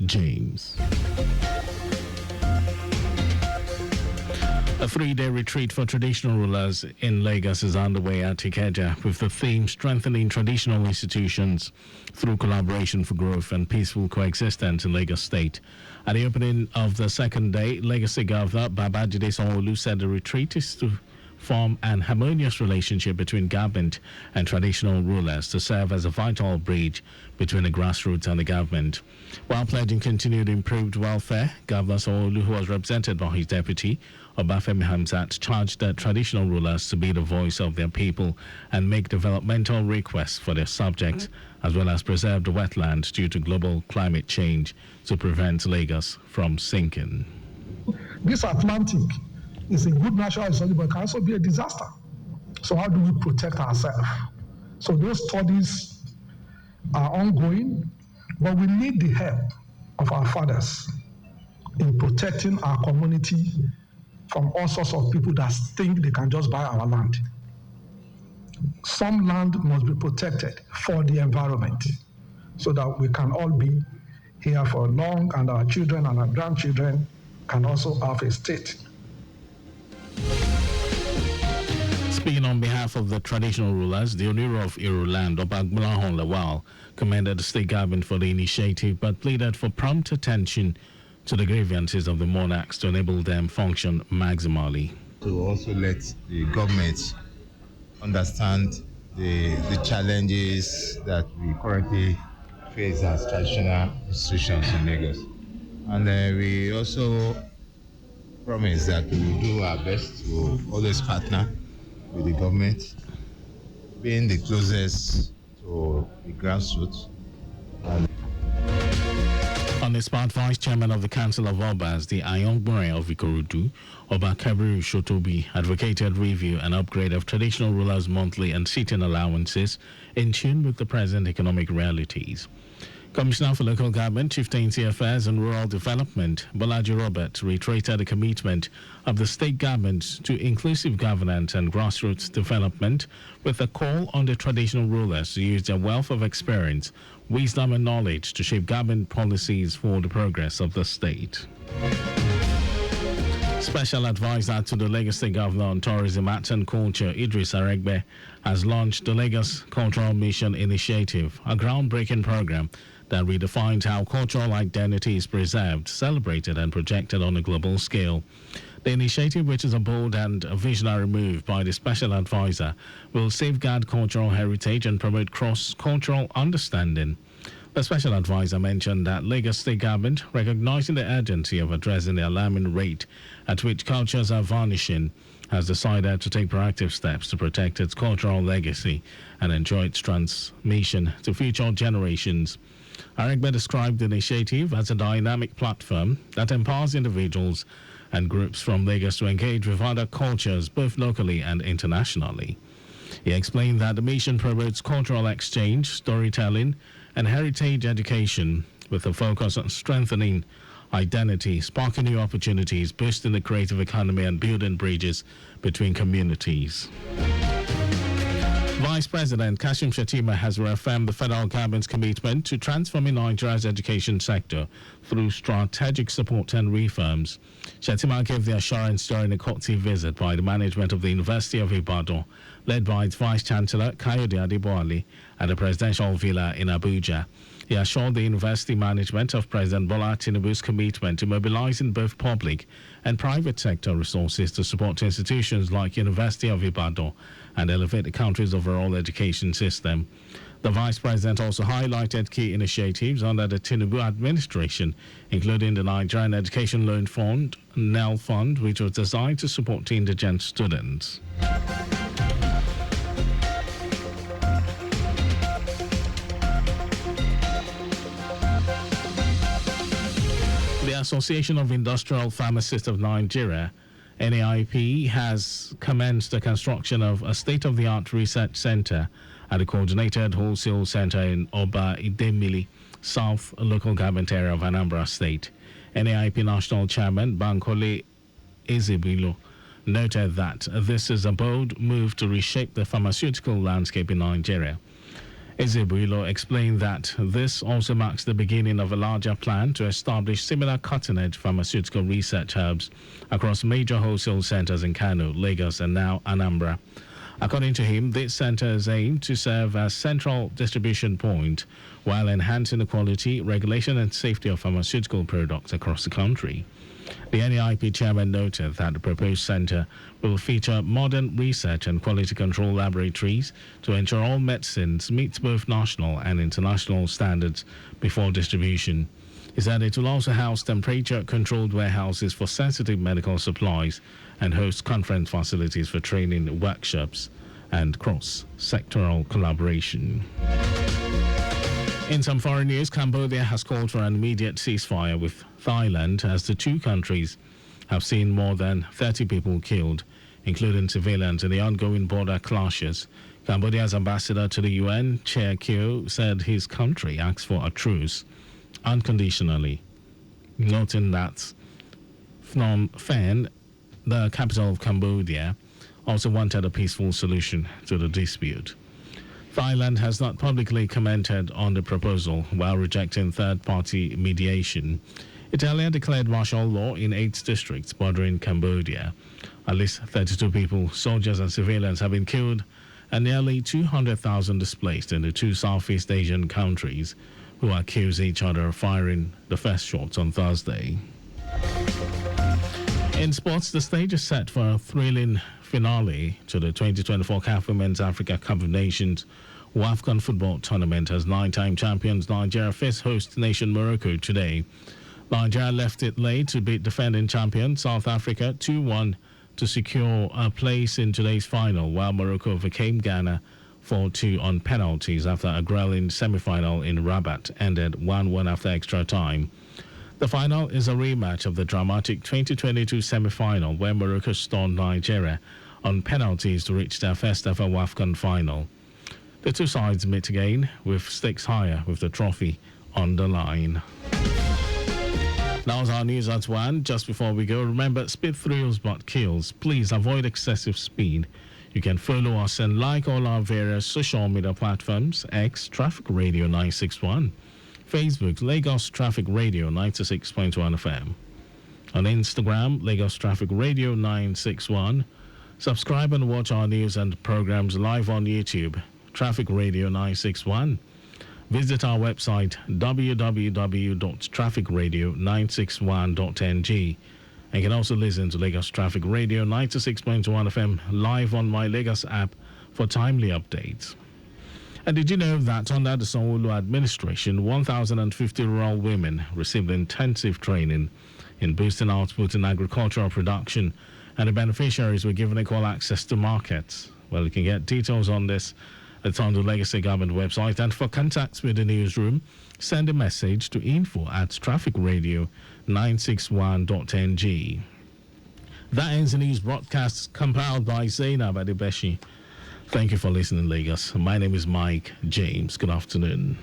James. A 3-day retreat for traditional rulers in Lagos is underway at Ikeja with the theme Strengthening Traditional Institutions through Collaboration for Growth and Peaceful Coexistence in Lagos State. At the opening of the second day, Lagos State Governor Babajide Sanwo-Olu said the retreat is to form an harmonious relationship between government and traditional rulers to serve as a vital bridge between the grassroots and the government. While pledging continued improved welfare, Governor Sanwo-Olu, who was represented by his deputy, Obafemi Hamzat, charged the traditional rulers to be the voice of their people and make developmental requests for their subjects, as well as preserve the wetlands due to global climate change to prevent Lagos from sinking. This Atlantic is a good natural resource, but can also be a disaster. So how do we protect ourselves? So those studies are ongoing, but we need the help of our fathers in protecting our community from all sorts of people that think they can just buy our land. Some land must be protected for the environment so that we can all be here for long and our children and our grandchildren can also have a state. Speaking on behalf of the traditional rulers, the Oniro of Iruland, Obagblahon Lawal, commended the state government for the initiative but pleaded for prompt attention to the grievances of the monarchs to enable them function maximally. To also let the government understand the challenges that we currently face as traditional institutions in Lagos. And we also promise that we will do our best to always partner with the government, being the closest to the grassroots. On his part, Vice Chairman of the Council of Obas, the Ayongbore of Ikorodu, Oba Kabiru Shotobi, advocated review and upgrade of traditional rulers' monthly and sitting allowances in tune with the present economic realities. Commissioner for Local Government, Chieftaincy Affairs and Rural Development, Bolaji Robert, reiterated the commitment of the state government to inclusive governance and grassroots development with a call on the traditional rulers to use their wealth of experience, wisdom and knowledge to shape government policies for the progress of the state. Special advisor to the Lagos State Governor on Tourism, Arts and Culture, Idris Aregbe, has launched the Lagos Cultural Mission Initiative, a groundbreaking program that redefines how cultural identity is preserved, celebrated, and projected on a global scale. The initiative, which is a bold and a visionary move by the special advisor, will safeguard cultural heritage and promote cross-cultural understanding. The special advisor mentioned that Lagos State Government, recognizing the urgency of addressing the alarming rate at which cultures are vanishing, has decided to take proactive steps to protect its cultural legacy and ensure its transmission to future generations. Aregbe described the initiative as a dynamic platform that empowers individuals and groups from Lagos to engage with other cultures both locally and internationally. He explained that the mission promotes cultural exchange, storytelling, and heritage education with a focus on strengthening identity, sparking new opportunities, boosting the creative economy, and building bridges between communities. Vice President Kashim Shettima has reaffirmed the federal government's commitment to transforming Nigeria's education sector through strategic support and reforms. Shettima gave the assurance during a courtesy visit by the management of the University of Ibadan, led by its Vice Chancellor Kayode Adeboale, at the presidential villa in Abuja. He assured the university management of President Bola Tinubu's commitment to mobilizing both public and private sector resources to support institutions like University of Ibadan and elevate the country's overall education system. The Vice President also highlighted key initiatives under the Tinubu administration, including the Nigerian Education Loan Fund, NEL Fund, which was designed to support indigent students. The Association of Industrial Pharmacists of Nigeria, NAIP, has commenced the construction of a state-of-the-art research center at the Coordinated Wholesale Center in Oba Idemili, South Local Government Area of Anambra State. NAIP National Chairman Bankole Ezebilo noted that this is a bold move to reshape the pharmaceutical landscape in Nigeria. Ezebuilo explained that this also marks the beginning of a larger plan to establish similar cutting-edge pharmaceutical research hubs across major wholesale centers in Kano, Lagos, and now Anambra. According to him, this center is aimed to serve as central distribution point while enhancing the quality, regulation, and safety of pharmaceutical products across the country. The NEIP chairman noted that the proposed center will feature modern research and quality control laboratories to ensure all medicines meet both national and international standards before distribution. He said it will also house temperature-controlled warehouses for sensitive medical supplies and host conference facilities for training, workshops, and cross-sectoral collaboration. In some foreign news, Cambodia has called for an immediate ceasefire with Thailand as the two countries have seen more than 30 people killed, including civilians, in the ongoing border clashes. Cambodia's ambassador to the UN, Chair Kyo, said his country asked for a truce unconditionally, noting that Phnom Penh, the capital of Cambodia, also wanted a peaceful solution to the dispute. Thailand has not publicly commented on the proposal while rejecting third-party mediation. It earlier declared martial law in 8 districts bordering Cambodia. At least 32 people, soldiers and civilians, have been killed and nearly 200,000 displaced in the 2 Southeast Asian countries, who accuse each other of firing the first shots on Thursday. In sports, the stage is set for a thrilling finale to the 2024 CAF Women's Africa Cup of Nations WAFCON football tournament as 9-time champions Nigeria face host nation Morocco today. Nigeria left it late to beat defending champion South Africa 2-1 to secure a place in today's final, while Morocco overcame Ghana 4-2 on penalties after a grueling semi-final in Rabat ended 1-1 after extra time. The final is a rematch of the dramatic 2022 semi-final where Morocco stunned Nigeria on penalties to reach their first ever WAFCON final. The two sides meet again with stakes higher with the trophy on the line. That was our news at 1. Just before we go, remember, speed thrills but kills. Please avoid excessive speed. You can follow us and like all our various social media platforms: X, Traffic Radio 961, Facebook, Lagos Traffic Radio 96.1 FM. On Instagram, Lagos Traffic Radio 961. Subscribe and watch our news and programs live on YouTube, Traffic Radio 961. Visit our website, www.trafficradio961.ng. And you can also listen to Lagos Traffic Radio 96.1 FM live on My Lagos app for timely updates. And did you know that under the Sanwo-Olu administration, 1,050 rural women received intensive training in boosting output in agricultural production, and the beneficiaries were given equal access to markets? Well, you can get details on this. It's on the Legacy Government website. And for contacts with the newsroom, send a message to info@trafficradio961.ng. That ends the news broadcast compiled by Zainab Adebeshi. Thank you for listening, Lagos. My name is Mike James. Good afternoon.